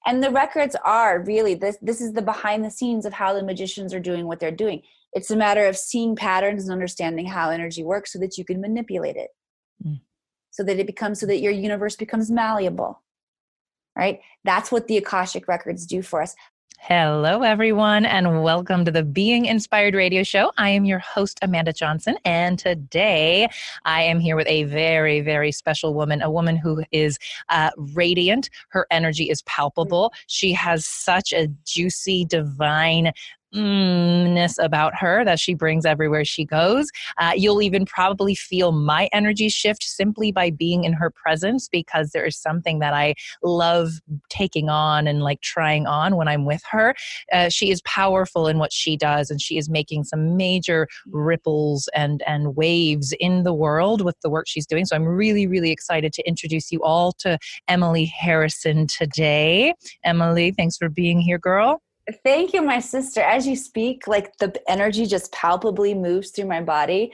And the records are really, this is the behind the scenes of how the magicians are doing what they're doing. It's a matter of seeing patterns and understanding how energy works so that you can manipulate it. So that your universe becomes malleable, right? That's what the Akashic Records do for us. Hello, everyone, and welcome to the Being Inspired Radio Show. I am your host, Amanda Johnson, and today I am here with a very, very special woman, a woman who is radiant. Her energy is palpable. She has such a juicy, divine ness about her that she brings everywhere she goes. You'll even probably feel my energy shift simply by being in her presence, because there is something that I love taking on and like trying on when I'm with her. She is powerful in what she does, and she is making some major ripples and waves in the world with the work she's doing. So I'm really, really excited to introduce you all to Emily Harrison today. Emily, thanks for being here, girl. Thank you, my sister. As you speak, like the energy just palpably moves through my body.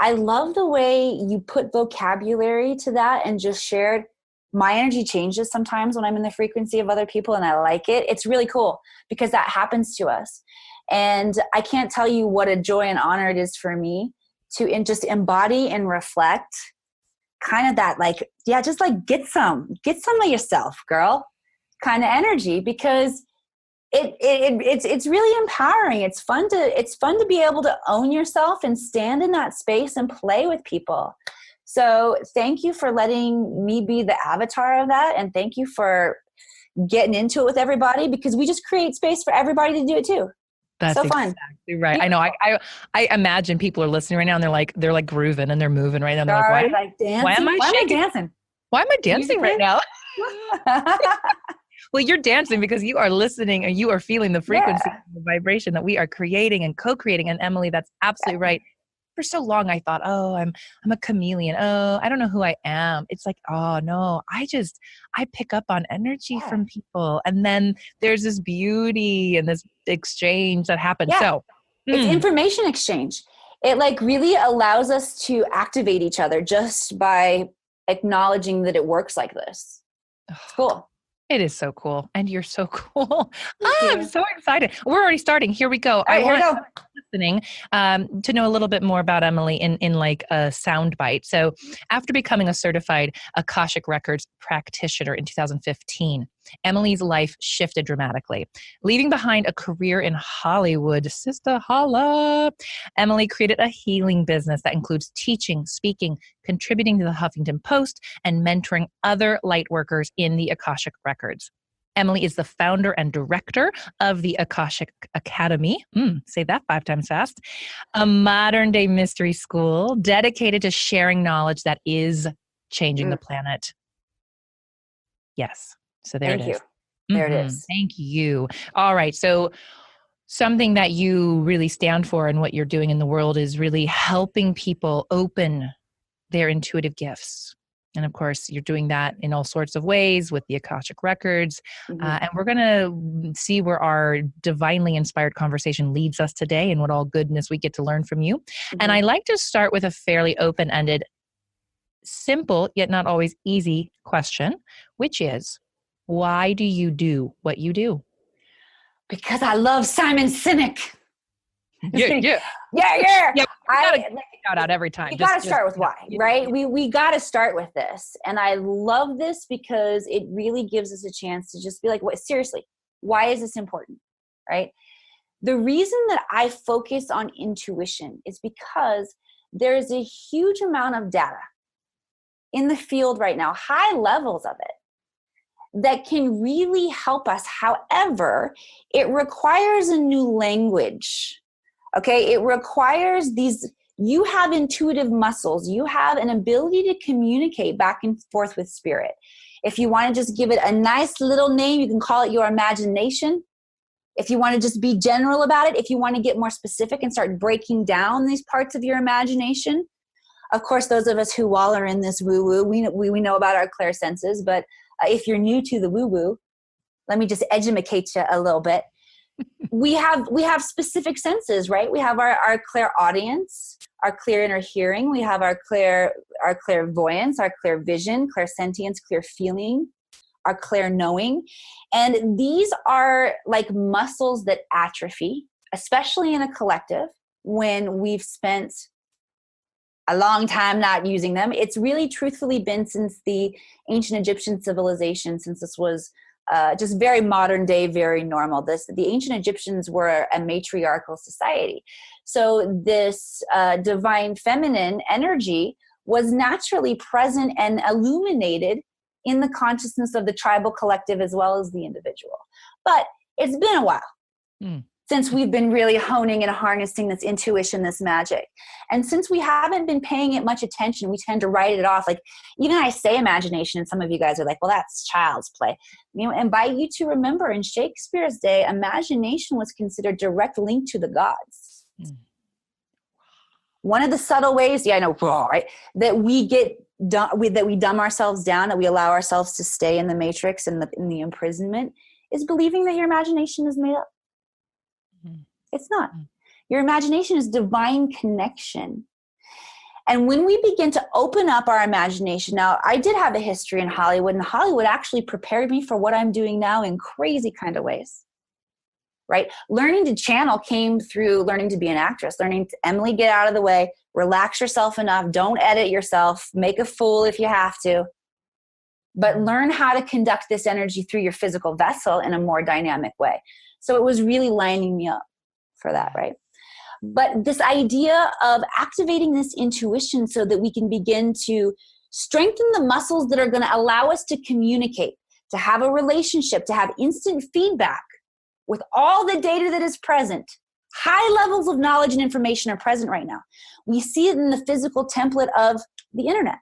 I love the way you put vocabulary to that and just shared. My energy changes sometimes when I'm in the frequency of other people, and I like it. It's really cool because that happens to us. And I can't tell you what a joy and honor it is for me to just embody and reflect kind of that, like, yeah, just like get some of yourself, girl, kind of energy, because it's really empowering. It's fun to be able to own yourself and stand in that space and play with people. So thank you for letting me be the avatar of that. And thank you for getting into it with everybody, because we just create space for everybody to do it too. That's so fun. Exactly right. I know. I imagine people are listening right now and they're like grooving and they're moving right now. They're like, why am I shaking? Why am I dancing right now? Well, you're dancing because you are listening and you are feeling the frequency, the vibration that we are creating and co-creating. And Emily, that's absolutely right. For so long, I thought, oh, I'm a chameleon. Oh, I don't know who I am. It's like, oh no, I pick up on energy from people. And then there's this beauty and this exchange that happens. Yeah. So it's information exchange. It like really allows us to activate each other just by acknowledging that it works like this. It's cool. It is so cool. And you're so cool. I'm so excited. We're already starting. Here we go. All right, here we go. Listening to know a little bit more about Emily in like a soundbite. So after becoming a certified Akashic Records practitioner in 2015, Emily's life shifted dramatically. Leaving behind a career in Hollywood, sister holla, Emily created a healing business that includes teaching, speaking, contributing to the Huffington Post, and mentoring other light workers in the Akashic Records. Emily is the founder and director of the Akashic Academy. Say that 5 times fast. A modern-day mystery school dedicated to sharing knowledge that is changing the planet. Yes. So there it is. There it is. Thank you. All right. So something that you really stand for and what you're doing in the world is really helping people open their intuitive gifts. And of course, you're doing that in all sorts of ways with the Akashic Records. And we're going to see where our divinely inspired conversation leads us today and what all goodness we get to learn from you. And I like to start with a fairly open-ended, simple, yet not always easy question, which is, why do you do what you do? Because I love Simon Sinek. Yeah. Shout out every time. You got to start with why, right? We got to start with this. And I love this because it really gives us a chance to just be like, what, seriously, why is this important, right? The reason that I focus on intuition is because there's a huge amount of data in the field right now, high levels of it, that can really help us. However, it requires a new language. Okay, it requires you have intuitive muscles. You have an ability to communicate back and forth with spirit. If you want to just give it a nice little name, you can call it your imagination. If you want to just be general about it, if you want to get more specific and start breaking down these parts of your imagination. Of course, those of us who all are in this woo-woo, we know about our clairsenses, but if you're new to the woo-woo, let me just educate you a little bit. We have specific senses, right? We have our clairaudience, our clear inner hearing. We have our clairvoyance, our clear vision, clairsentience, clear feeling, our clear knowing. And these are like muscles that atrophy, especially in a collective when we've spent a long time not using them. It's really truthfully been since the ancient Egyptian civilization, since this was just very modern day, very normal. The ancient Egyptians were a matriarchal society. So this divine feminine energy was naturally present and illuminated in the consciousness of the tribal collective as well as the individual. But it's been a while since we've been really honing and harnessing this intuition, this magic. And since we haven't been paying it much attention, we tend to write it off. Like, even I say imagination, and some of you guys are like, well, that's child's play. You know, invite you to remember in Shakespeare's day, imagination was considered direct link to the gods. One of the subtle ways, yeah, I know, right, that we get that we dumb ourselves down, that we allow ourselves to stay in the matrix and in the imprisonment, is believing that your imagination is made up. It's not. Your imagination is divine connection. And when we begin to open up our imagination, now I did have a history in Hollywood, and Hollywood actually prepared me for what I'm doing now in crazy kind of ways. Right? Learning to channel came through learning to be an actress, learning to, Emily, get out of the way, relax yourself enough, don't edit yourself, make a fool if you have to, but learn how to conduct this energy through your physical vessel in a more dynamic way. So it was really lining me up for that, right? But this idea of activating this intuition so that we can begin to strengthen the muscles that are going to allow us to communicate, to have a relationship, to have instant feedback with all the data that is present. High levels of knowledge and information are present right now. We see it in the physical template of the internet.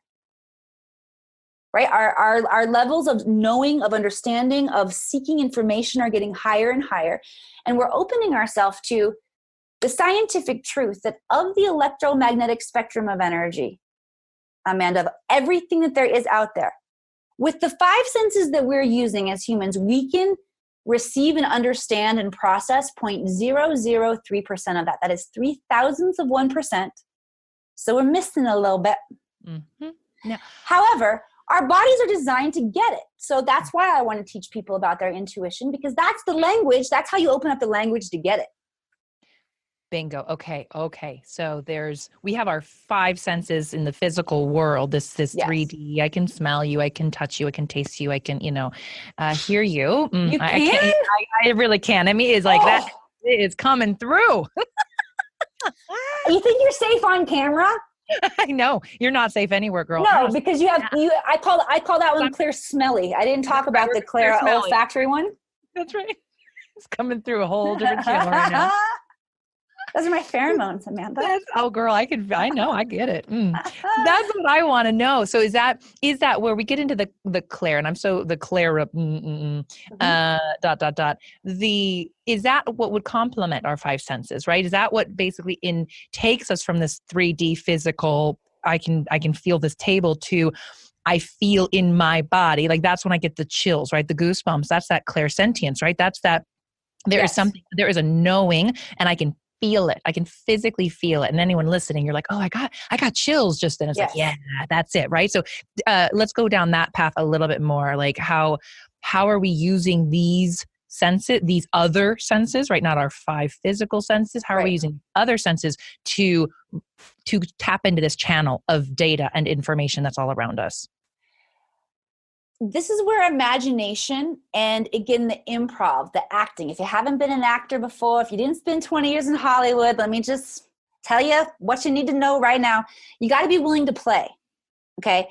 Right? Our levels of knowing, of understanding, of seeking information are getting higher and higher. And we're opening ourselves to the scientific truth that of the electromagnetic spectrum of energy, Amanda, of everything that there is out there, with the 5 senses that we're using as humans, we can receive and understand and process 0.003% of that. That is 0.003%. So we're missing a little bit. Yeah. However, our bodies are designed to get it. So that's why I want to teach people about their intuition, because that's the language. That's how you open up the language to get it. Bingo. Okay. So we have our 5 senses in the physical world. This Yes. 3D. I can smell you. I can touch you. I can taste you. I can, hear you. You I can? can't. I really can. I mean, it's like that is coming through. You think you're safe on camera? I know you're not safe anywhere, girl. No, because I call that one clear smelly. I didn't talk about the clear olfactory one. That's right. It's coming through a whole different channel right now. Those are my pheromones, Amanda. Girl, I know, I get it. That's what I want to know. So is that where we get into the Claire, and I'm so the Claire, is that what would complement our 5 senses, right? Is that what basically takes us from this 3D physical, I can feel this table, to I feel in my body, like that's when I get the chills, right? The goosebumps, that's that clairsentience, right? That's that there is something, there is a knowing, and I can feel it. I can physically feel it. And anyone listening, you're like, oh, I got chills just then. It's like, yeah, that's it. Right. So let's go down that path a little bit more. Like how are we using these senses, these other senses, right? Not our 5 physical senses. How are we using other senses to tap into this channel of data and information that's all around us? This is where imagination and, again, the improv, the acting. If you haven't been an actor before, if you didn't spend 20 years in Hollywood, let me just tell you what you need to know right now. You got to be willing to play, okay?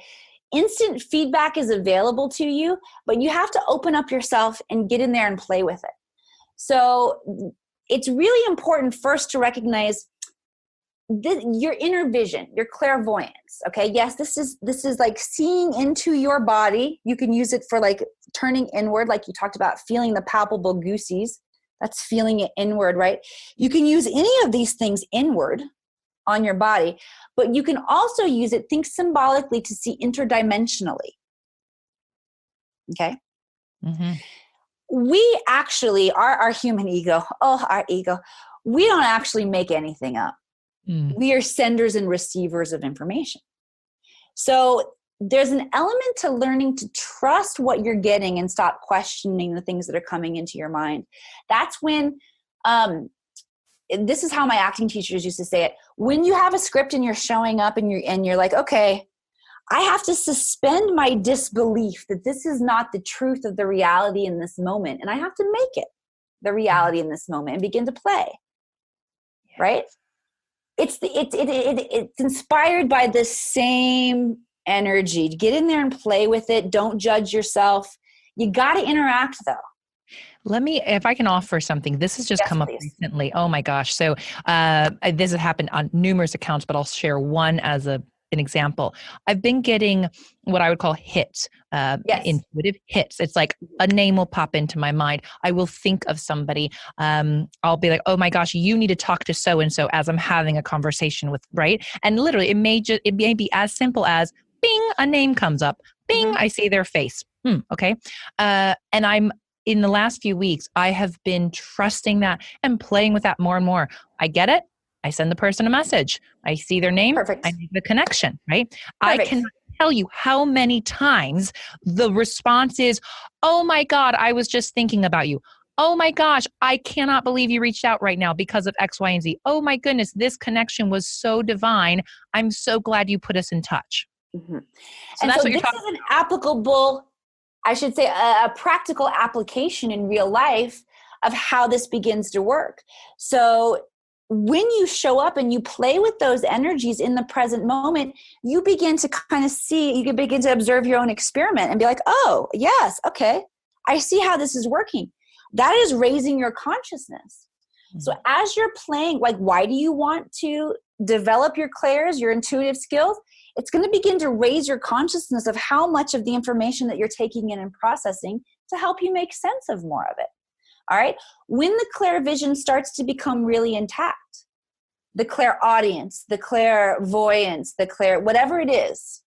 Instant feedback is available to you, but you have to open up yourself and get in there and play with it. So it's really important first to recognize your inner vision, your clairvoyance. Okay. Yes, this is like seeing into your body. You can use it for like turning inward, like you talked about, feeling the palpable goosies. That's feeling it inward, right? You can use any of these things inward on your body, but you can also use it, think symbolically, to see interdimensionally. Okay. Mm-hmm. We actually, our human ego, our ego, we don't actually make anything up. We are senders and receivers of information. So there's an element to learning to trust what you're getting and stop questioning the things that are coming into your mind. That's when, this is how my acting teachers used to say it. When you have a script and you're showing up and you're like, okay, I have to suspend my disbelief that this is not the truth of the reality in this moment. And I have to make it the reality in this moment and begin to play. Yes. Right? It's inspired by the same energy. Get in there and play with it. Don't judge yourself. You got to interact though. If I can offer something, this has just come up recently. Oh my gosh. So this has happened on numerous accounts, but I'll share one as an example. I've been getting what I would call hits, intuitive hits. It's like a name will pop into my mind. I will think of somebody. I'll be like, oh my gosh, you need to talk to so-and-so as I'm having a conversation with, right? And literally it may be as simple as bing, a name comes up. Bing, I see their face. Okay. And in the last few weeks, I have been trusting that and playing with that more and more. I get it. I send the person a message. I see their name. Perfect. I make the connection, right? Perfect. I cannot tell you how many times the response is, oh my God, I was just thinking about you. Oh my gosh, I cannot believe you reached out right now because of X, Y, and Z. Oh my goodness, this connection was so divine. I'm so glad you put us in touch. So this is an applicable, I should say, a practical application in real life of how this begins to work. So when you show up and you play with those energies in the present moment, you begin to kind of see, you can begin to observe your own experiment and be like, oh, yes, okay, I see how this is working. That is raising your consciousness. So as you're playing, like, why do you want to develop your clairs, your intuitive skills? It's going to begin to raise your consciousness of how much of the information that you're taking in and processing to help you make sense of more of it. All right. When the clairvision starts to become really intact, the clairaudience, the clairvoyance, whatever it is,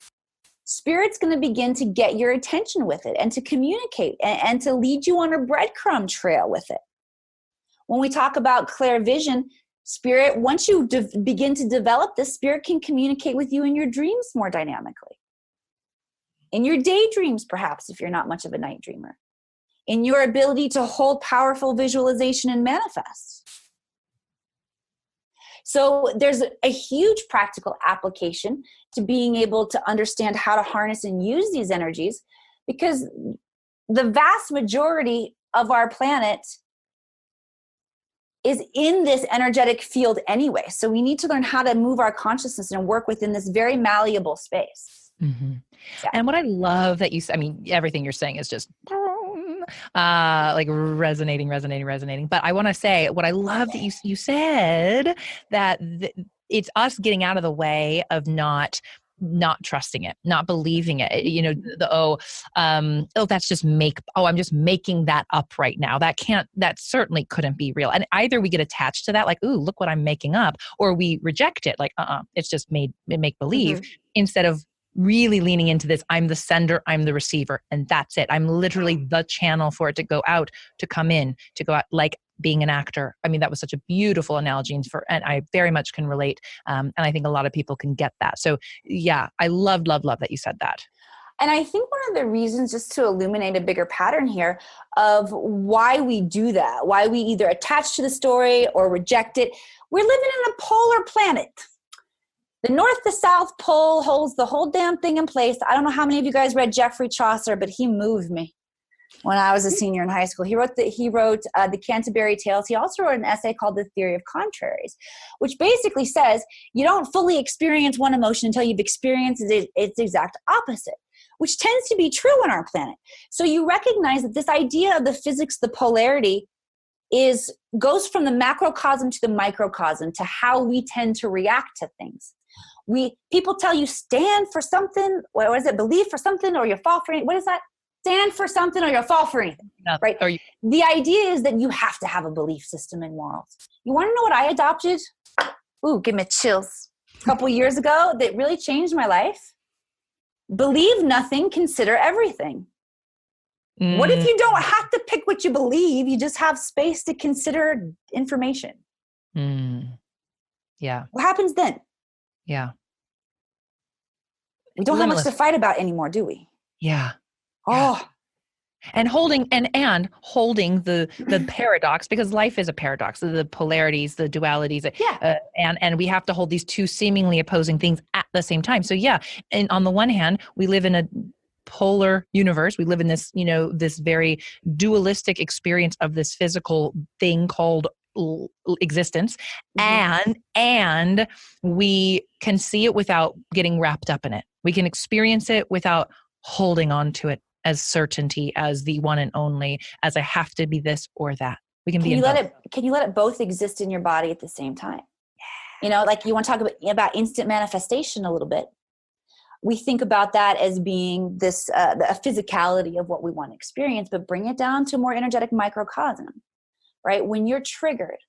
Spirit's going to begin to get your attention with it and to communicate and to lead you on a breadcrumb trail with it. When we talk about clairvision, Spirit, once you begin to develop this, Spirit can communicate with you in your dreams more dynamically. In your daydreams, perhaps, if you're not much of a night dreamer. In your ability to hold powerful visualization and manifest. So there's a huge practical application to being able to understand how to harness and use these energies, because the vast majority of our planet is in this energetic field anyway. So we need to learn how to move our consciousness and work within this very malleable space. Yeah. And what I love that everything you're saying is just like resonating. But I want to say what I love that you said that it's us getting out of the way of not trusting it, not believing it. You know, that's just I'm just making that up right now. That certainly couldn't be real. And either we get attached to that, like, ooh, look what I'm making up, or we reject it, like, it's just make believe, instead of really leaning into this. I'm the sender, I'm the receiver, and that's it. I'm literally the channel for it to go out, to come in, to go out, like being an actor. I mean, that was such a beautiful analogy, and I very much can relate. And I think a lot of people can get that. So yeah, I love that you said that. And I think one of the reasons, just to illuminate a bigger pattern here of why we do that, why we either attach to the story or reject it, we're living in a polar planet. The North to South Pole holds the whole damn thing in place. I don't know how many of you guys read Geoffrey Chaucer, but he moved me when I was a senior in high school. He wrote the Canterbury Tales. He also wrote an essay called The Theory of Contraries, which basically says you don't fully experience one emotion until you've experienced its exact opposite, which tends to be true on our planet. So you recognize that this idea of the physics, the polarity, goes from the macrocosm to the microcosm, to how we tend to react to things. People tell you stand for something. What is it? Believe for something or you'll fall for anything. What is that? Stand for something or you'll fall for anything. Right? The idea is that you have to have a belief system in morals. You want to know what I adopted? Ooh, give me chills. A couple years ago that really changed my life. Believe nothing, consider everything. What if you don't have to pick what you believe? You just have space to consider information. Yeah. What happens then? Yeah. We don't have much Limitless. to fight about anymore, do we? Yeah. Oh, Yeah. And holding the paradox, because life is a paradox, the polarities, the dualities, yeah. and we have to hold these two seemingly opposing things at the same time. So yeah, and on the one hand, we live in a polar universe. We live in this, this very dualistic experience of this physical thing called existence, and we can see it without getting wrapped up in it. We can experience it without holding on to it as certainty, as the one and only, as I have to be this or that. We can be in both. Can you let it both exist in your body at the same time? Like you want to talk about instant manifestation a little bit. We think about that as being this a physicality of what we want to experience, but bring it down to a more energetic microcosm, right? When you're triggered,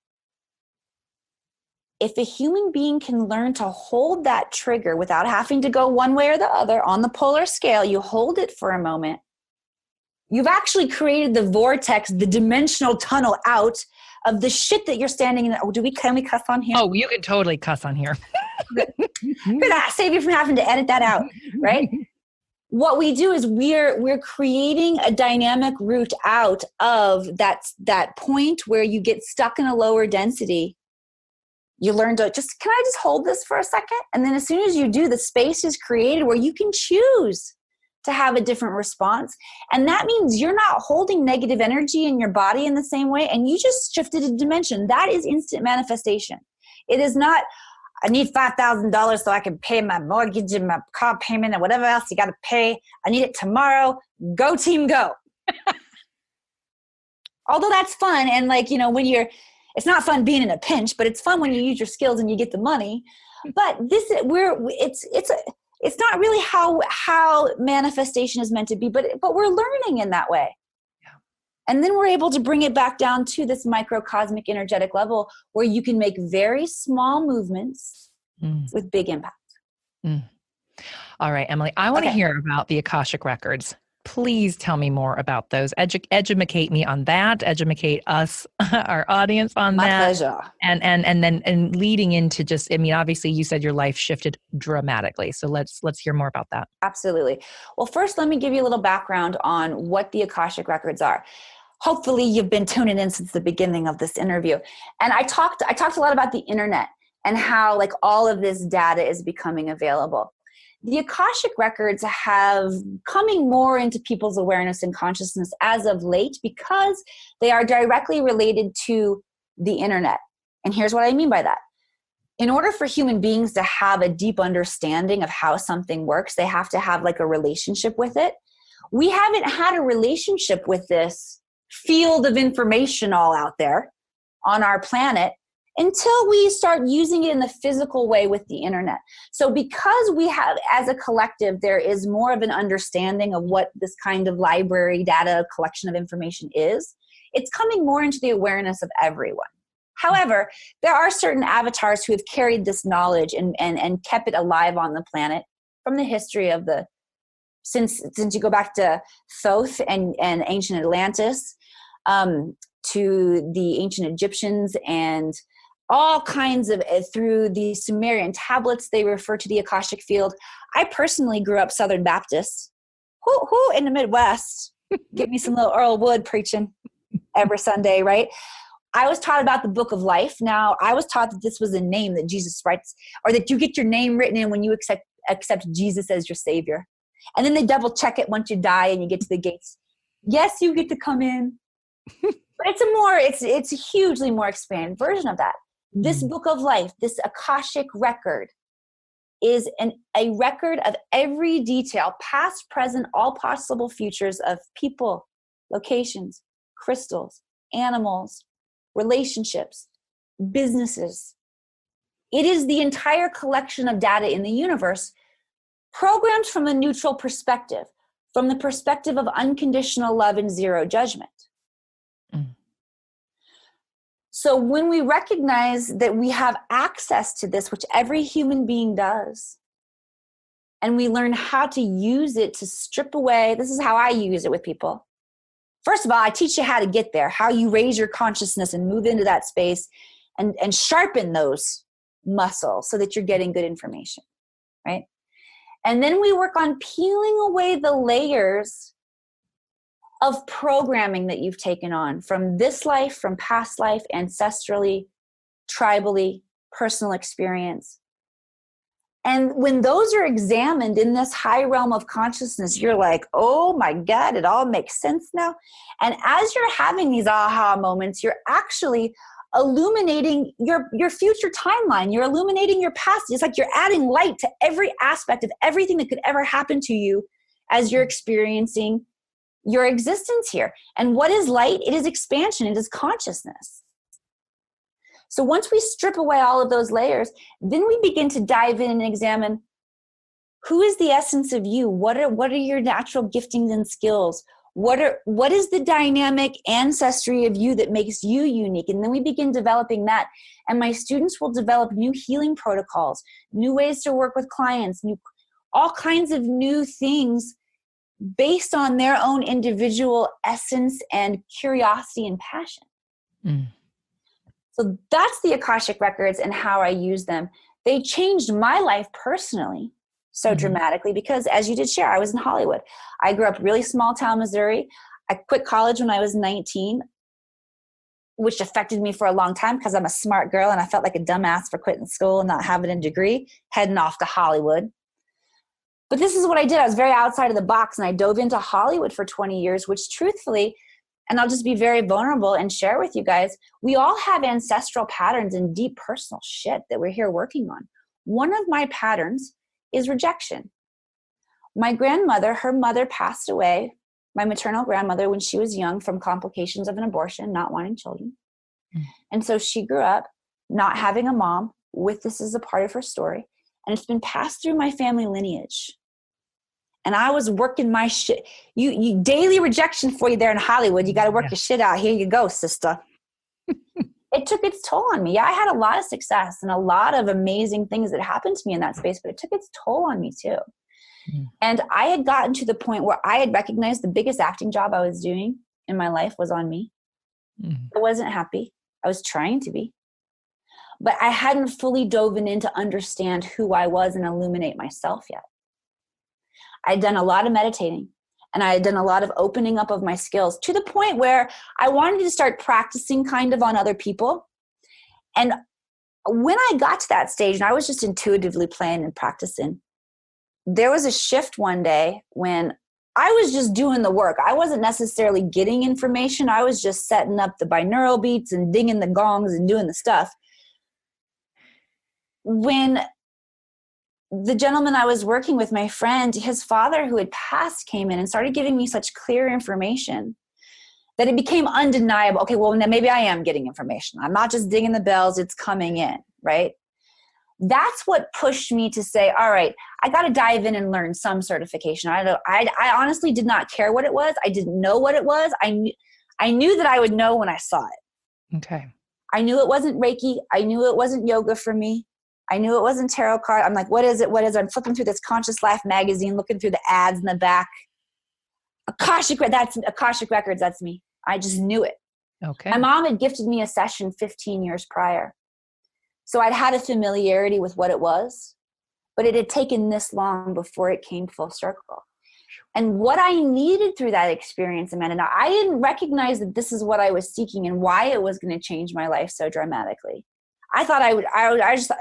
if a human being can learn to hold that trigger without having to go one way or the other on the polar scale, you hold it for a moment, you've actually created the vortex, the dimensional tunnel out of the shit that you're standing in. Oh, can we cuss on here? Oh, you can totally cuss on here. Good. Save you from having to edit that out, right? What we do is we're creating a dynamic route out of that point where you get stuck in a lower density. You learn to can I just hold this for a second? And then as soon as you do, the space is created where you can choose to have a different response. And that means you're not holding negative energy in your body in the same way. And you just shifted a dimension. That is instant manifestation. It is not, I need $5,000 so I can pay my mortgage and my car payment and whatever else you got to pay. I need it tomorrow. Go team, go. Although that's fun. And it's not fun being in a pinch, but it's fun when you use your skills and you get the money. But it's not really how manifestation is meant to be, but we're learning in that way. Yeah. And then we're able to bring it back down to this microcosmic energetic level where you can make very small movements with big impact. All right, Emily, I want to hear about the Akashic Records. Please tell me more about those. Educate me on that. Educate us, our audience on that. My pleasure. And then leading into obviously you said your life shifted dramatically. So let's hear more about that. Absolutely. Well, first, let me give you a little background on what the Akashic Records are. Hopefully you've been tuning in since the beginning of this interview. And I talked a lot about the internet and how all of this data is becoming available. The Akashic Records have coming more into people's awareness and consciousness as of late because they are directly related to the internet. And here's what I mean by that. In order for human beings to have a deep understanding of how something works, they have to have a relationship with it. We haven't had a relationship with this field of information all out there on our planet until we start using it in the physical way with the internet. So because we have, as a collective, there is more of an understanding of what this kind of library data collection of information is, it's coming more into the awareness of everyone. However, there are certain avatars who have carried this knowledge and kept it alive on the planet from the history of since you go back to Thoth and ancient Atlantis, to the ancient Egyptians and all kinds of, through the Sumerian tablets, they refer to the Akashic field. I personally grew up Southern Baptist. Who in the Midwest? Give me some little Earl Wood preaching every Sunday, right? I was taught about the Book of Life. Now, I was taught that this was a name that Jesus writes, or that you get your name written in when you accept Jesus as your Savior. And then they double check it once you die and you get to the gates. Yes, you get to come in. But it's a hugely more expanded version of that. This Book of Life, this Akashic record, is a record of every detail, past, present, all possible futures of people, locations, crystals, animals, relationships, businesses. It is the entire collection of data in the universe, programmed from a neutral perspective, from the perspective of unconditional love and zero judgment. So when we recognize that we have access to this, which every human being does, and we learn how to use it to strip away, this is how I use it with people. First of all, I teach you how to get there, how you raise your consciousness and move into that space and sharpen those muscles so that you're getting good information, right? And then we work on peeling away the layers of programming that you've taken on from this life, from past life, ancestrally, tribally, personal experience. And when those are examined in this high realm of consciousness, you're like, oh my God, it all makes sense now. And as you're having these aha moments, you're actually illuminating your future timeline. You're illuminating your past. It's like you're adding light to every aspect of everything that could ever happen to you as you're experiencing your existence here. And what is light? It is expansion. It is consciousness. So once we strip away all of those layers, then we begin to dive in and examine who is the essence of you? What are your natural giftings and skills? What is the dynamic ancestry of you that makes you unique? And then we begin developing that. And my students will develop new healing protocols, new ways to work with clients, all kinds of new things based on their own individual essence and curiosity and passion. Mm. So that's the Akashic Records and how I use them. They changed my life personally so dramatically because, as you did share, I was in Hollywood. I grew up really small town Missouri. I quit college when I was 19, which affected me for a long time because I'm a smart girl and I felt like a dumbass for quitting school and not having a degree, heading off to Hollywood. But this is what I did. I was very outside of the box and I dove into Hollywood for 20 years, which truthfully, and I'll just be very vulnerable and share with you guys, we all have ancestral patterns and deep personal shit that we're here working on. One of my patterns is rejection. My grandmother, her mother passed away, my maternal grandmother, when she was young from complications of an abortion, not wanting children. And so she grew up not having a mom with this as a part of her story. And it's been passed through my family lineage. And I was working my shit. You daily rejection for you there in Hollywood. You got to work your shit out. Here you go, sister. It took its toll on me. Yeah, I had a lot of success and a lot of amazing things that happened to me in that space, but it took its toll on me too. And I had gotten to the point where I had recognized the biggest acting job I was doing in my life was on me. I wasn't happy. I was trying to be. But I hadn't fully dove in to understand who I was and illuminate myself yet. I'd done a lot of meditating and I had done a lot of opening up of my skills to the point where I wanted to start practicing kind of on other people. And when I got to that stage and I was just intuitively playing and practicing, there was a shift one day when I was just doing the work. I wasn't necessarily getting information. I was just setting up the binaural beats and dinging the gongs and doing the stuff. When the gentleman I was working with, my friend, his father who had passed came in and started giving me such clear information that it became undeniable. Okay, well, now maybe I am getting information. I'm not just dinging the bells. It's coming in, right? That's what pushed me to say, all right, I got to dive in and learn some certification. I honestly did not care what it was. I didn't know what it was. I knew that I would know when I saw it. Okay. I knew it wasn't Reiki. I knew it wasn't yoga for me. I knew it wasn't tarot card. I'm like, what is it? What is it? I'm flipping through this Conscious Life magazine, looking through the ads in the back. That's Akashic Records. That's me. I just knew it. Okay. My mom had gifted me a session 15 years prior. So I'd had a familiarity with what it was, but it had taken this long before it came full circle. And what I needed through that experience, Amanda, now I didn't recognize that this is what I was seeking and why it was going to change my life so dramatically. I thought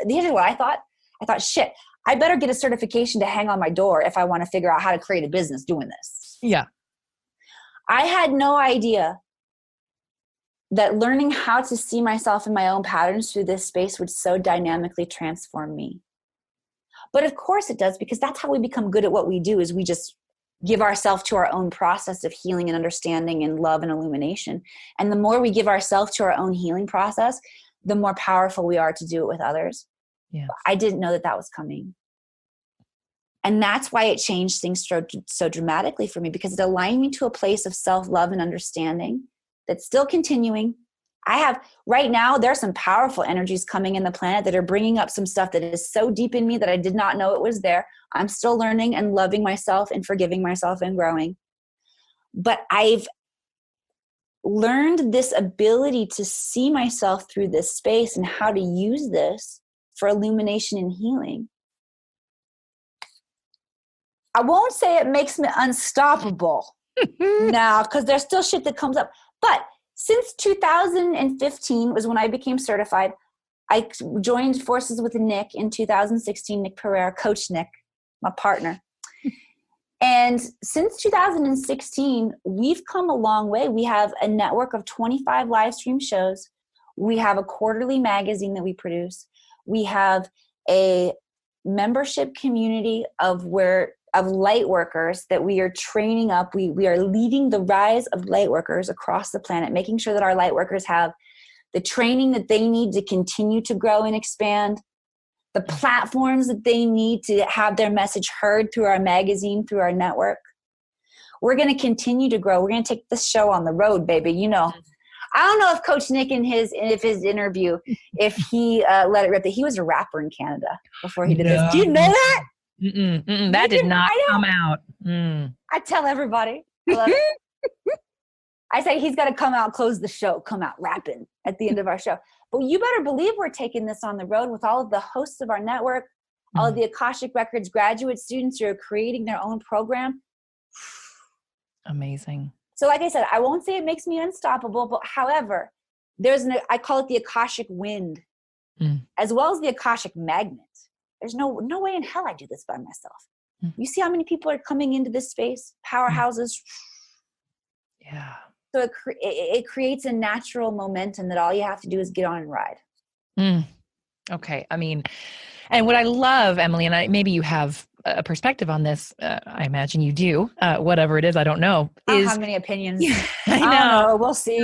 these are what I thought. I thought, shit, I better get a certification to hang on my door if I want to figure out how to create a business doing this. Yeah. I had no idea that learning how to see myself in my own patterns through this space would so dynamically transform me. But of course it does, because that's how we become good at what we do, is we just give ourselves to our own process of healing and understanding and love and illumination. And the more we give ourselves to our own healing process, the more powerful we are to do it with others. Yeah. I didn't know that that was coming. And that's why it changed things so dramatically for me, because it aligned me to a place of self-love and understanding that's still continuing. Right now, there's some powerful energies coming in the planet that are bringing up some stuff that is so deep in me that I did not know it was there. I'm still learning and loving myself and forgiving myself and growing. But I've learned this ability to see myself through this space and how to use this for illumination and healing I won't say it makes me unstoppable now, because there's still shit that comes up. But since 2015 was when I became certified. I joined forces with Nick in 2016, Nick Pereira, Coach Nick, my partner. And since 2016, we've come a long way. We have a network of 25 live stream shows. We have a quarterly magazine that we produce. We have a membership community of light workers that we are training up. We are leading the rise of light workers across the planet, making sure that our light workers have the training that they need to continue to grow and expand, the platforms that they need to have their message heard through our magazine, through our network. We're going to continue to grow. We're going to take this show on the road, baby. You know, I don't know if Coach Nick in his interview, if he let it rip that he was a rapper in Canada before he did this. Do you know that? That did not come out. I tell everybody. I love it. I say he's got to come out, close the show, come out rapping at the end of our show. But you better believe we're taking this on the road with all of the hosts of our network, all of the Akashic Records graduate students who are creating their own program. Amazing. So like I said, I won't say it makes me unstoppable, but however, I call it the Akashic wind, as well as the Akashic magnet. There's no way in hell I do this by myself. You see how many people are coming into this space? Powerhouses. Yeah. So it creates a natural momentum that all you have to do is get on and ride. Okay. I mean, and what I love, Emily, and maybe you have a perspective on this, I imagine you do, whatever it is, I don't know. I don't have many opinions. I know. I don't know. We'll see.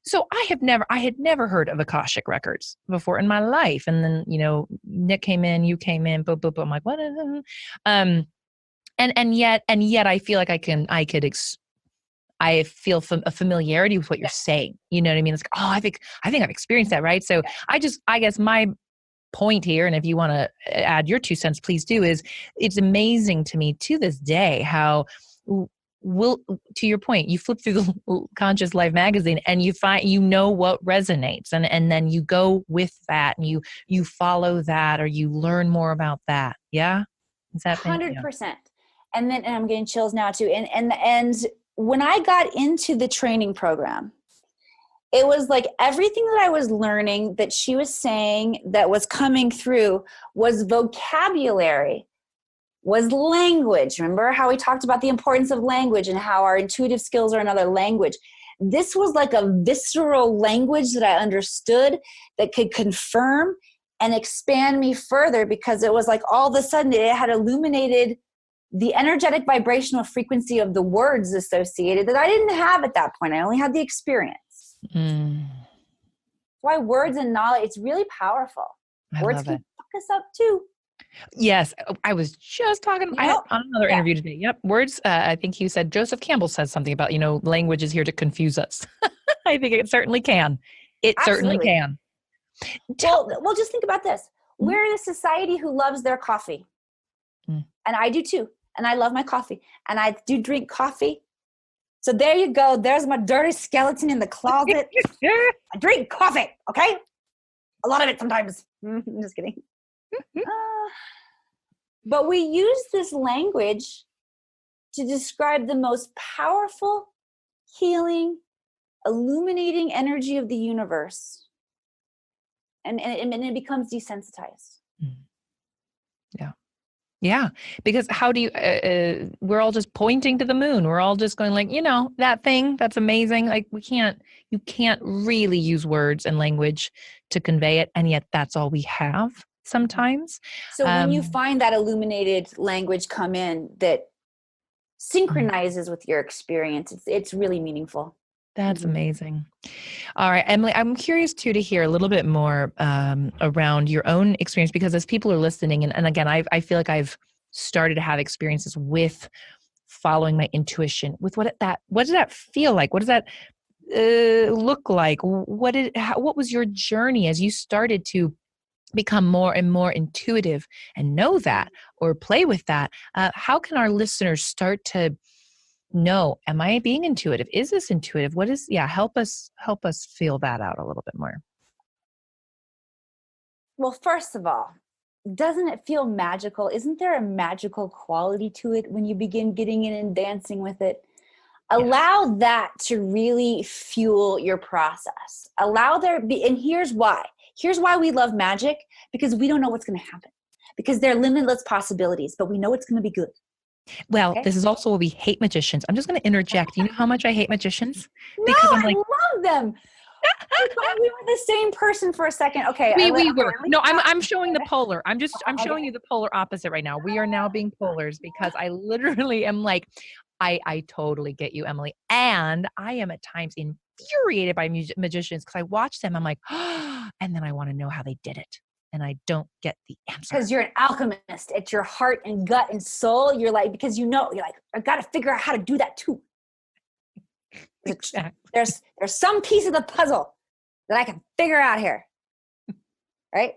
So I had never heard of Akashic Records before in my life. And then, you know, Nick came in, you came in, boom, boom, boom. I'm like, what is it? And yet I feel like I feel a familiarity with what you're saying. You know what I mean? It's like, I think I've experienced that. Right. So I guess my point here, and if you want to add your 2 cents, please do, is it's amazing to me to this day how to your point, you flip through the Conscious Life magazine and you find, you know, what resonates, and then you go with that and you follow that, or you learn more about that. Yeah. Is that 100%. And I'm getting chills now too. And when I got into the training program, it was like everything that I was learning that she was saying that was coming through was vocabulary, was language. Remember how we talked about the importance of language and how our intuitive skills are another language? This was like a visceral language that I understood that could confirm and expand me further, because it was like all of a sudden it had illuminated the energetic vibrational frequency of the words associated that I didn't have at that point. I only had the experience. Why words and knowledge, it's really powerful. Words can fuck us up too. Yes. I was just talking on another interview today. Yep. Words. I think you said, Joseph Campbell says something about, language is here to confuse us. I think it certainly can. It certainly can. Well, just think about this. We're in a society who loves their coffee. And I do too. And I love my coffee. And I do drink coffee. So there you go. There's my dirty skeleton in the closet. I drink coffee, okay? A lot of it sometimes. I'm just kidding. But we use this language to describe the most powerful, healing, illuminating energy of the universe. And it becomes desensitized. Yeah. Because how do you, we're all just pointing to the moon. We're all just going like, that thing, that's amazing. Like you can't really use words and language to convey it. And yet that's all we have sometimes. So when you find that illuminated language come in that synchronizes with your experience, it's really meaningful. That's amazing. All right, Emily, I'm curious too to hear a little bit more around your own experience, because as people are listening, and again, I feel like I've started to have experiences with following my intuition. With what does that feel like? What does that look like? What was your journey as you started to become more and more intuitive and know that, or play with that? How can our listeners start to know, am I being intuitive? Is this intuitive? What is, help us feel that out a little bit more. Well, first of all, doesn't it feel magical? Isn't there a magical quality to it when you begin getting in and dancing with it? Allow that to really fuel your process. And here's why. Here's why we love magic, because we don't know what's going to happen. Because they're limitless possibilities, but we know it's going to be good. Well, Okay? this is also why we hate magicians. I'm just going to interject. You know how much I hate magicians? No, I love them. We were the same person for a second. Okay. We were. No, I'm showing the polar. I'm showing you the polar opposite right now. We are now being polars because I literally am like, I totally get you, Emily. And I am at times infuriated by magicians because I watch them. I'm like, oh, and then I want to know how they did it. And I don't get the answer. Because you're an alchemist. It's your heart and gut and soul. You're like, because you're like, I've got to figure out how to do that too. Exactly. There's some piece of the puzzle that I can figure out here. Right?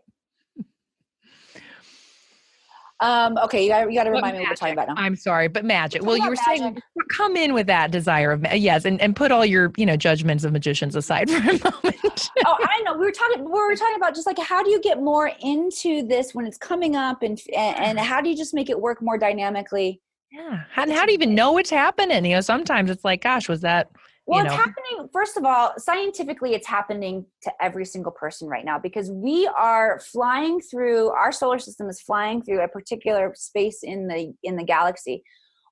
Okay, you gotta remind me what we're talking about now. I'm sorry, but magic. Well, you were saying come in with that desire of yes, and put all your judgments of magicians aside for a moment. Oh, I know. We were talking about just like how do you get more into this when it's coming up, and how do you just make it work more dynamically? Yeah, and how do you even know it's happening? Sometimes it's like, gosh, was that? Well, it's happening, first of all, scientifically, it's happening to every single person right now because we are flying through, our solar system is flying through a particular space in the galaxy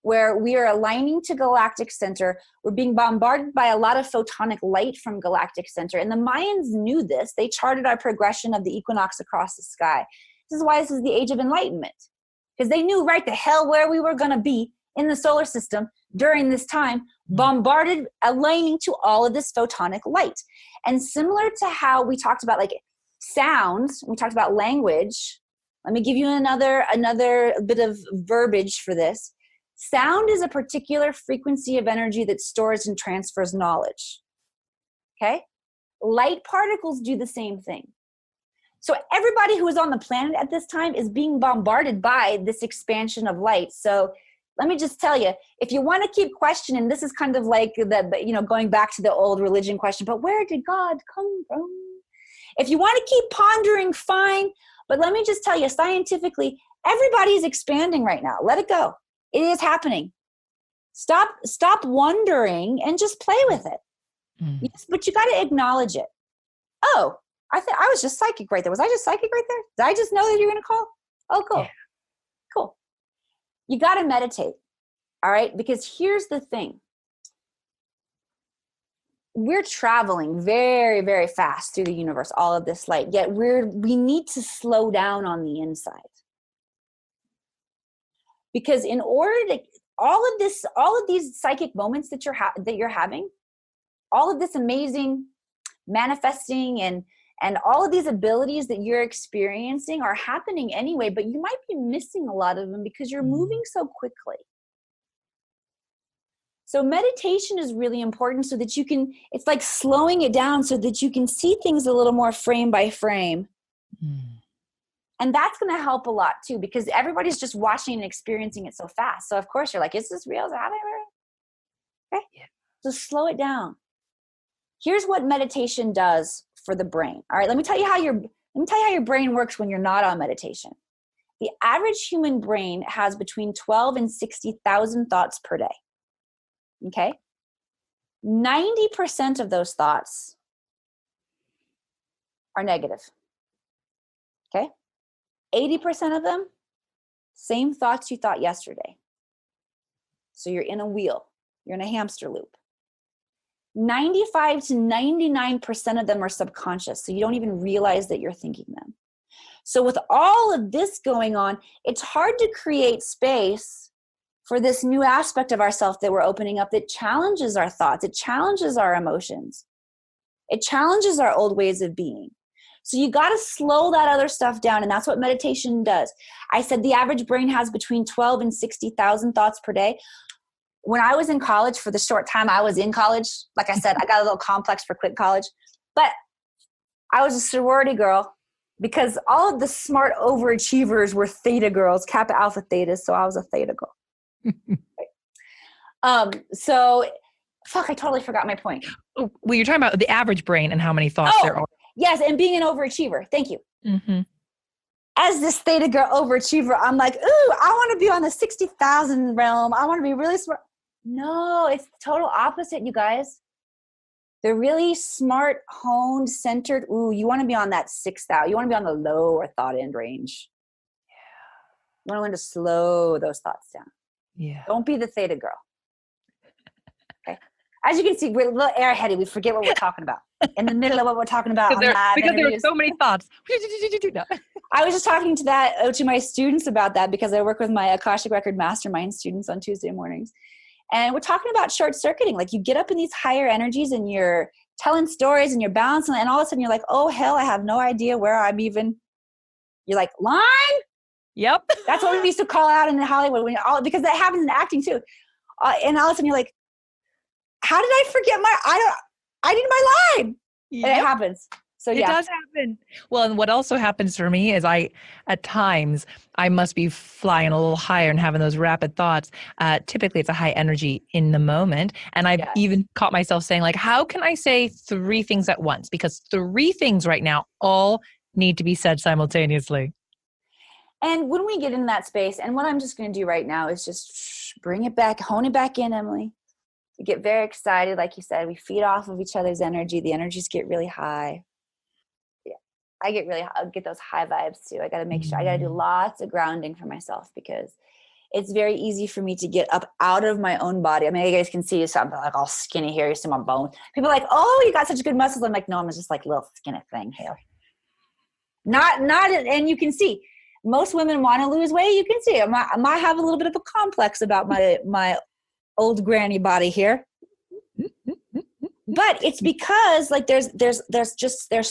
where we are aligning to galactic center. We're being bombarded by a lot of photonic light from galactic center. And the Mayans knew this. They charted our progression of the equinox across the sky. This is why this is the age of enlightenment, because they knew right the hell where we were going to be in the solar system during this time, bombarded, aligning to all of this photonic light. And similar to how we talked about like sounds, we talked about language. Let me give you another bit of verbiage for this. Sound is a particular frequency of energy that stores and transfers knowledge. Okay? Light particles do the same thing. So everybody who is on the planet at this time is being bombarded by this expansion of light. So let me just tell you, if you want to keep questioning, this is kind of like going back to the old religion question, but where did God come from? If you want to keep pondering, fine. But let me just tell you, scientifically, everybody's expanding right now. Let it go. It is happening. Stop wondering and just play with it. Yes, but you got to acknowledge it. Oh, I was just psychic right there. Was I just psychic right there? Did I just know that you're going to call? Oh, cool. Yeah. Cool. You got to meditate, all right? Because here's the thing. We're traveling very, very fast through the universe, all of this light, yet we need to slow down on the inside. Because in order to, all of these psychic moments that you're having, all of this amazing manifesting and all of these abilities that you're experiencing are happening anyway, but you might be missing a lot of them because you're moving so quickly. So meditation is really important so that it's like slowing it down so that you can see things a little more frame by frame. And that's going to help a lot too, because everybody's just watching and experiencing it so fast. So of course you're like, is this real? Is it happening? Okay. Yeah. So slow it down. Here's what meditation does for the brain. All right, let me tell you how your brain works when you're not on meditation. The average human brain has between 12 and 60,000 thoughts per day. Okay? 90% of those thoughts are negative. Okay? 80% of them, same thoughts you thought yesterday. So you're in a wheel. You're in a hamster loop. 95 to 99% of them are subconscious, so you don't even realize that you're thinking them. So with all of this going on, it's hard to create space for this new aspect of ourselves that we're opening up that challenges our thoughts, it challenges our emotions, it challenges our old ways of being. So you got to slow that other stuff down, and that's what meditation does. I said the average brain has between 12 and 60,000 thoughts per day. When I was in college, for the short time I was in college, like I said, I got a little complex for quit college, but I was a sorority girl because all of the smart overachievers were theta girls, Kappa Alpha Theta, so I was a theta girl. I totally forgot my point. Well, you're talking about the average brain and how many thoughts there are. Yes, and being an overachiever. Thank you. as this theta girl overachiever, I'm like, ooh, I want to be on the 60,000 realm. I want to be really smart. No, it's the total opposite, you guys. They're really smart, honed, centered. Ooh, you want to be on that 6,000. You want to be on the lower thought end range. You want to learn to slow those thoughts down. Yeah. Don't be the theta girl. Okay. As you can see, we're a little airheaded. We forget what we're talking about. In the middle of what we're talking about. Because there are so many thoughts. I was just talking to my students about that because I work with my Akashic Record Mastermind students on Tuesday mornings. And we're talking about short circuiting. Like you get up in these higher energies and you're telling stories and you're balancing, and all of a sudden you're like, oh, hell, I have no idea where I'm even. You're like, line? Yep. That's what we used to call out in Hollywood because that happens in acting too. And all of a sudden you're like, how did I forget I need my line. Yep. And it happens. So it does happen. Well, and what also happens for me is at times I must be flying a little higher and having those rapid thoughts. Typically it's a high energy in the moment. And I've even caught myself saying like, how can I say 3 things at once? Because 3 things right now all need to be said simultaneously. And when we get in that space, and what I'm just going to do right now is just bring it back, hone it back in, Emily. We get very excited. Like you said, we feed off of each other's energy. The energies get really high. I get those high vibes too. I got to make sure I got to do lots of grounding for myself because it's very easy for me to get up out of my own body. I mean, you guys can see something like all skinny here. You see my bones. People are like, oh, you got such good muscles. I'm like, no, I'm just like a little skinny thing here. Not, and you can see most women want to lose weight. You can see I might have a little bit of a complex about my old granny body here. But it's because like there's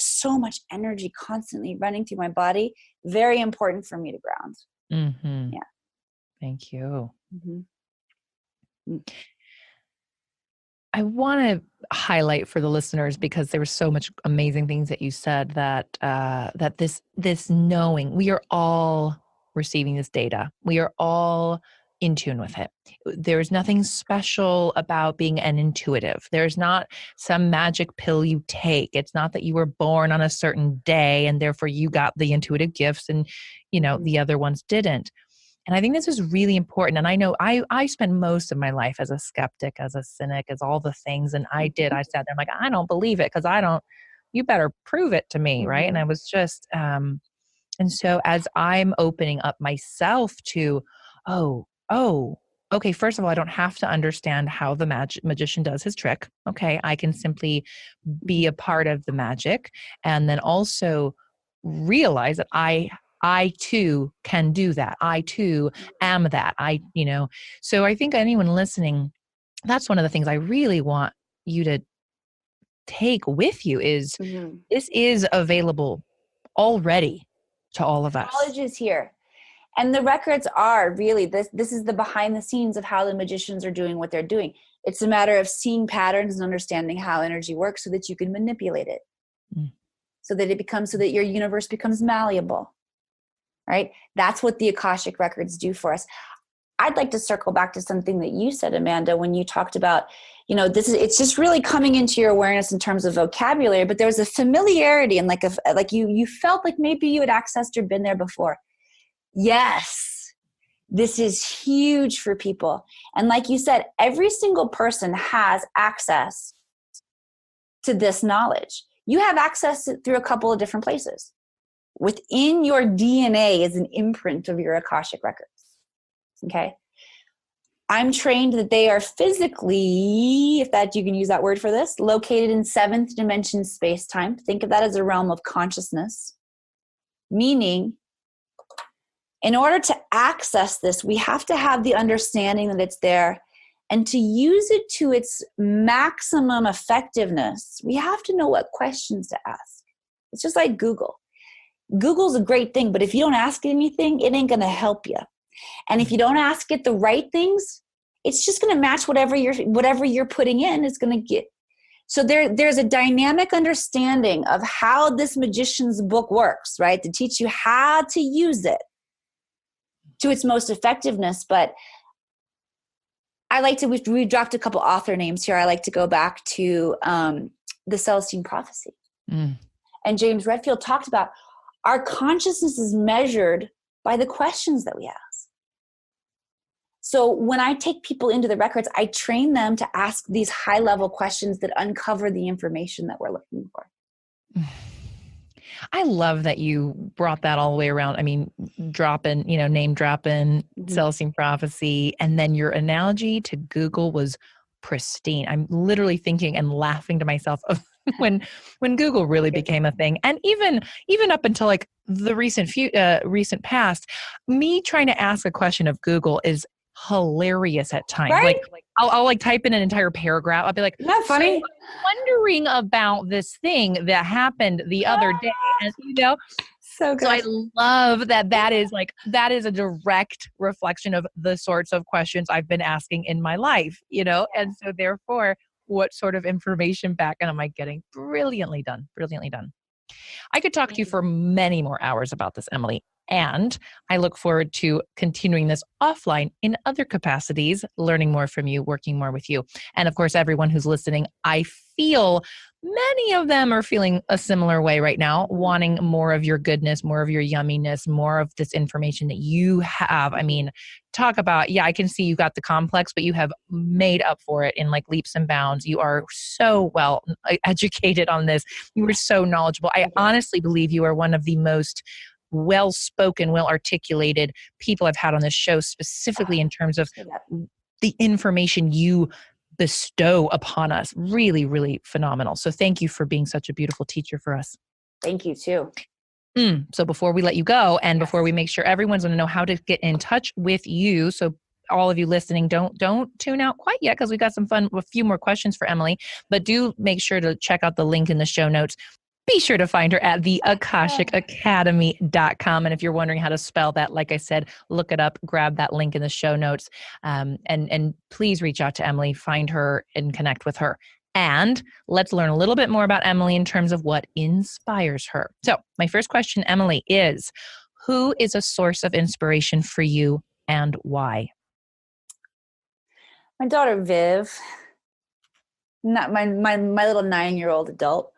so much energy constantly running through my body. Very important for me to ground. Mm-hmm. Yeah. Thank you. Mm-hmm. I want to highlight for the listeners because there were so much amazing things that you said that this knowing we are all receiving this data. We are all in tune with it. There's nothing special about being an intuitive. There's not some magic pill you take. It's not that you were born on a certain day and therefore you got the intuitive gifts and, the other ones didn't. And I think this is really important. And I know I spent most of my life as a skeptic, as a cynic, as all the things. And I sat there, I'm like, I don't believe it because you better prove it to me. Mm-hmm. Right. And I was just, and so as I'm opening up myself to, okay, first of all, I don't have to understand how the magician does his trick. Okay. I can simply be a part of the magic and then also realize that I too can do that. I too am that. So I think anyone listening, that's one of the things I really want you to take with you is this is available already to all of us. Knowledge is here. And the records are really, this is the behind the scenes of how the magicians are doing what they're doing. It's a matter of seeing patterns and understanding how energy works so that you can manipulate it. So that your universe becomes malleable. Right? That's what the Akashic records do for us. I'd like to circle back to something that you said, Amanda, when you talked about, it's just really coming into your awareness in terms of vocabulary, but there was a familiarity and like you felt like maybe you had accessed or been there before. Yes, this is huge for people. And like you said, every single person has access to this knowledge. You have access through a couple of different places. Within your DNA is an imprint of your Akashic records. Okay. I'm trained that they are physically, if that you can use that word for this, located in 7th dimension space-time. Think of that as a realm of consciousness. Meaning, in order to access this, we have to have the understanding that it's there. And to use it to its maximum effectiveness, we have to know what questions to ask. It's just like Google. Google's a great thing, but if you don't ask it anything, it ain't going to help you. And if you don't ask it the right things, it's just going to match whatever you're putting in is going to get. So there's a dynamic understanding of how this magician's book works, right? To teach you how to use it to its most effectiveness. But we dropped a couple author names here. I like to go back to the Celestine Prophecy. And James Redfield talked about Our consciousness is measured by the questions that we ask. So when I take people into the records, I train them to ask these high-level questions that uncover the information that we're looking for. I love that you brought that all the way around. I mean, dropping, name dropping, Celestine prophecy, and then your analogy to Google was pristine. I'm literally thinking and laughing to myself of when Google really became a thing, and even up until like the recent past, me trying to ask a question of Google is hilarious at times. Right? Like I'll like type in an entire paragraph. I'll be like, isn't that funny? So I'm wondering about this thing that happened the other day, and so good. So I love that is a direct reflection of the sorts of questions I've been asking in my life, and so therefore, what sort of information back am I getting? Brilliantly done. Brilliantly done. I could talk to you for many more hours about this, Emily. And I look forward to continuing this offline in other capacities, learning more from you, working more with you. And of course, everyone who's listening, I feel many of them are feeling a similar way right now, wanting more of your goodness, more of your yumminess, more of this information that you have. I mean, talk about, I can see you got the complex, but you have made up for it in like leaps and bounds. You are so well educated on this. You are so knowledgeable. I honestly believe you are one of the most well-spoken, well-articulated people I've had on this show, specifically in terms of the information you bestow upon us. Really, really phenomenal. So thank you for being such a beautiful teacher for us. Thank you too. So before we let you go, and before we make sure everyone's going to know how to get in touch with you, so all of you listening, don't tune out quite yet, because we've got a few more questions for Emily, but do make sure to check out the link in the show notes. Be sure to find her at the AkashicAcademy.com. And if you're wondering how to spell that, like I said, look it up, grab that link in the show notes, and please reach out to Emily, find her and connect with her. And let's learn a little bit more about Emily in terms of what inspires her. So my first question, Emily, is who is a source of inspiration for you and why? My daughter, Viv, not my little 9-year-old adult.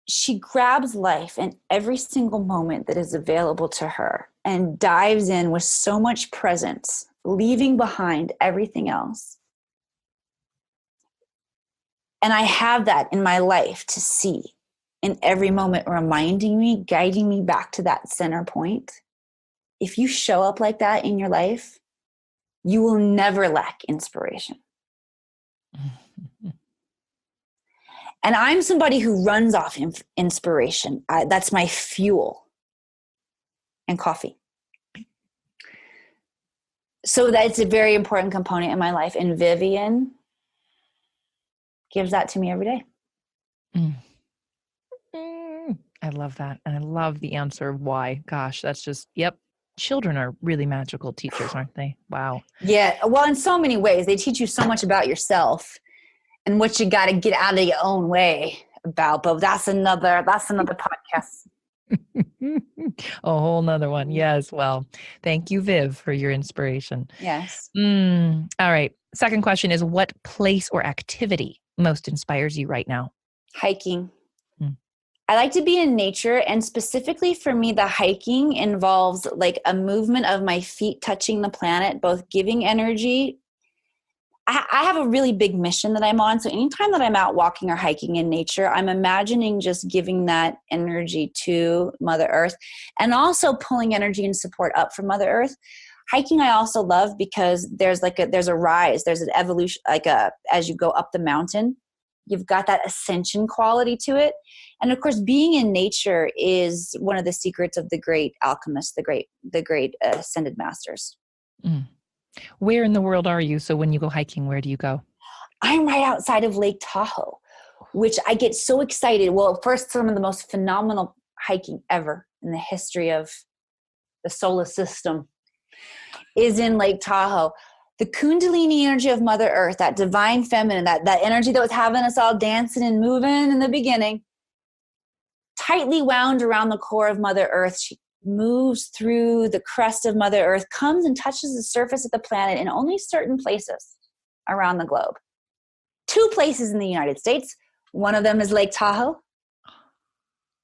She grabs life in every single moment that is available to her and dives in with so much presence, leaving behind everything else. And I have that in my life to see in every moment, reminding me, guiding me back to that center point. If you show up like that in your life, you will never lack inspiration. And I'm somebody who runs off inspiration. That's my fuel. And coffee. So that's a very important component in my life. And Vivian gives that to me every day. I love that. And I love the answer of why. Gosh, that's just, children are really magical teachers, aren't they? Wow. Yeah. Well, in so many ways, they teach you so much about yourself and what you got to get out of your own way about. But that's another podcast. A whole nother one. Yes. Well, thank you, Viv, for your inspiration. Yes. All right. Second question is, what place or activity most inspires you right now? Hiking. I like to be in nature, and specifically for me, the hiking involves like a movement of my feet touching the planet, both giving energy. I have a really big mission that I'm on. So anytime that I'm out walking or hiking in nature, I'm imagining just giving that energy to Mother Earth and also pulling energy and support up from Mother Earth. Hiking I also love because there's a rise, there's an evolution, as you go up the mountain, you've got that ascension quality to it. And of course, being in nature is one of the secrets of the great alchemists, the great ascended masters. Where in the world are you? So when you go hiking, where do you go? I'm right outside of Lake Tahoe, which I get so excited. Well, first, some of the most phenomenal hiking ever in the history of the solar system is in Lake Tahoe. The Kundalini energy of Mother Earth, that divine feminine, that energy that was having us all dancing and moving in the beginning, tightly wound around the core of Mother Earth. She moves through the crust of Mother Earth, comes and touches the surface of the planet in only certain places around the globe. 2 places in the United States, One of them is Lake Tahoe.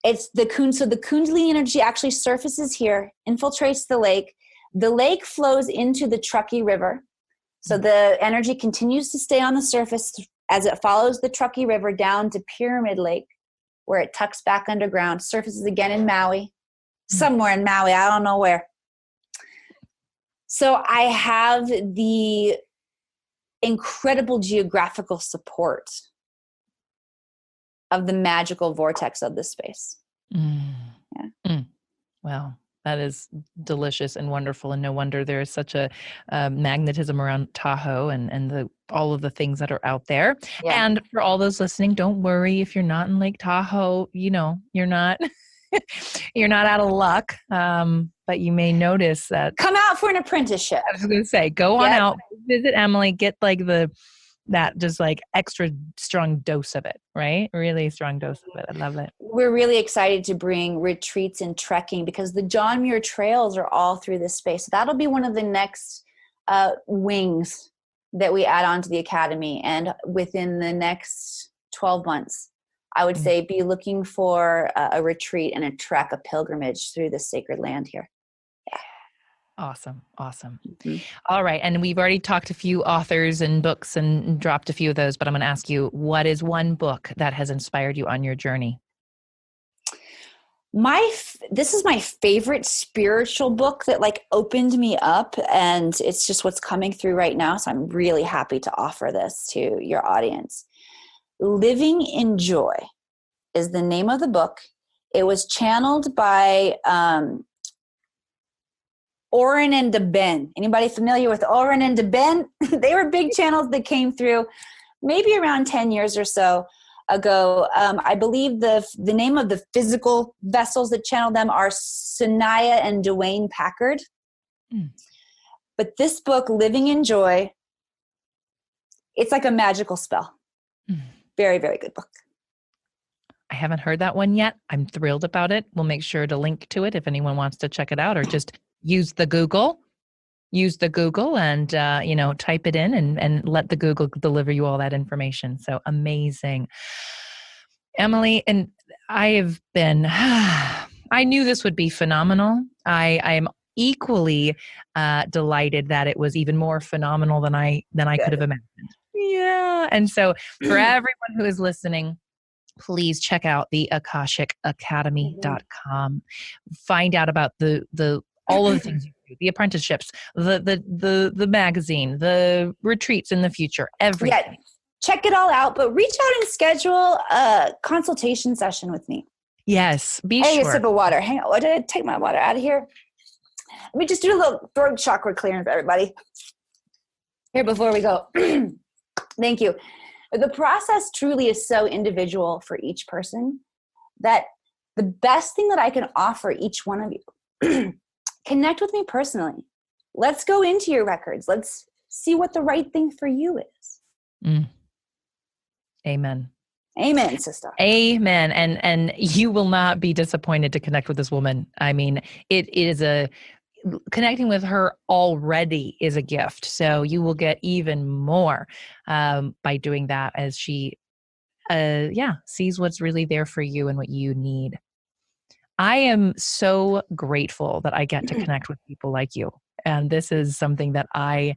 It's the so the Kundalini energy actually surfaces here, infiltrates the lake. The lake flows into the Truckee River. So the energy continues to stay on the surface as it follows the Truckee River down to Pyramid Lake, where it tucks back underground, surfaces again in Maui, somewhere in Maui, I don't know where. So I have the incredible geographical support of the magical vortex of this space. Wow, that is delicious and wonderful. And no wonder there is such a magnetism around Tahoe and all of the things that are out there. Yeah. And for all those listening, don't worry if you're not in Lake Tahoe, you're not you're not out of luck. But you may notice that. Come out for an apprenticeship. I was going to say, go on out, visit Emily, get that just extra strong dose of it, right? Really strong dose of it. I love it. We're really excited to bring retreats and trekking because the John Muir trails are all through this space. So that'll be one of the next wings that we add on to the Academy. And within the next 12 months, I would say be looking for a retreat and a trek, a pilgrimage through this sacred land here. Awesome. All right. And we've already talked to a few authors and books and dropped a few of those, but I'm going to ask you, what is one book that has inspired you on your journey? This is my favorite spiritual book that opened me up, and it's just what's coming through right now. So I'm really happy to offer this to your audience. Living in Joy is the name of the book. It was channeled by, Oren and DeBen. Anybody familiar with Oren and DeBen? They were big channels that came through maybe around 10 years or so ago. I believe the name of the physical vessels that channeled them are Sanaya and Dwayne Packard. But this book, Living in Joy, it's like a magical spell. Very, very good book. I haven't heard that one yet. I'm thrilled about it. We'll make sure to link to it if anyone wants to check it out, or just use the Google and, type it in and let the Google deliver you all that information. So amazing. Emily, and I knew this would be phenomenal. I am equally delighted that it was even more phenomenal than I could have imagined. Yeah. And so for everyone who is listening, please check out the AkashicAcademy.com. Find out about all of the things you do, the apprenticeships, the magazine, the retreats in the future, everything. Yeah, check it all out, but reach out and schedule a consultation session with me. Yes, sure. Hey, a sip of water. Hang on, did I take my water out of here? Let me just do a little throat chakra clearing for everybody here before we go. Thank you. The process truly is so individual for each person that the best thing that I can offer each one of you, connect with me personally. Let's go into your records. Let's see what the right thing for you is. Amen. Amen, sister. Amen. And you will not be disappointed to connect with this woman. I mean, it is connecting with her already is a gift. So you will get even more by doing that as she, sees what's really there for you and what you need. I am so grateful that I get to connect with people like you. And this is something that I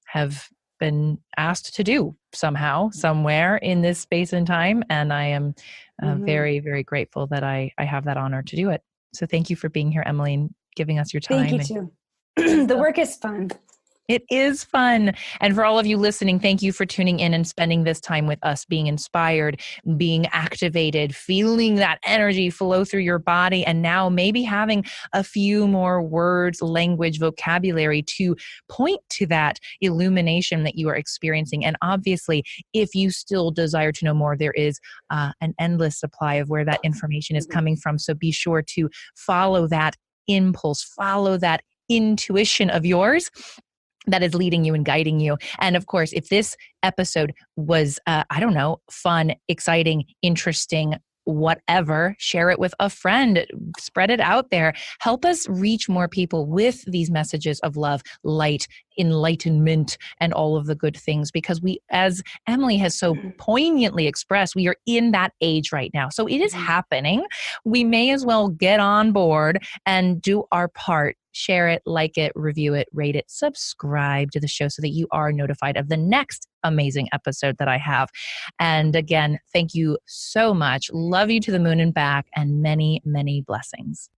have been asked to do somehow, somewhere in this space and time. And I am very, very grateful that I have that honor to do it. So thank you for being here, Emily, and giving us your time. Thank you too. The work is fun. It is fun. And for all of you listening, thank you for tuning in and spending this time with us, being inspired, being activated, feeling that energy flow through your body, and now maybe having a few more words, language, vocabulary to point to that illumination that you are experiencing. And obviously, if you still desire to know more, there is an endless supply of where that information is coming from. So be sure to follow that impulse, follow that intuition of yours that is leading you and guiding you. And of course, if this episode was, fun, exciting, interesting, whatever, share it with a friend, spread it out there. Help us reach more people with these messages of love, light, enlightenment, and all of the good things, because we, as Emily has so poignantly expressed, we are in that age right now. So it is happening. We may as well get on board and do our part. Share it, like it, review it, rate it, subscribe to the show so that you are notified of the next amazing episode that I have. And again, thank you so much. Love you to the moon and back, and many, many blessings.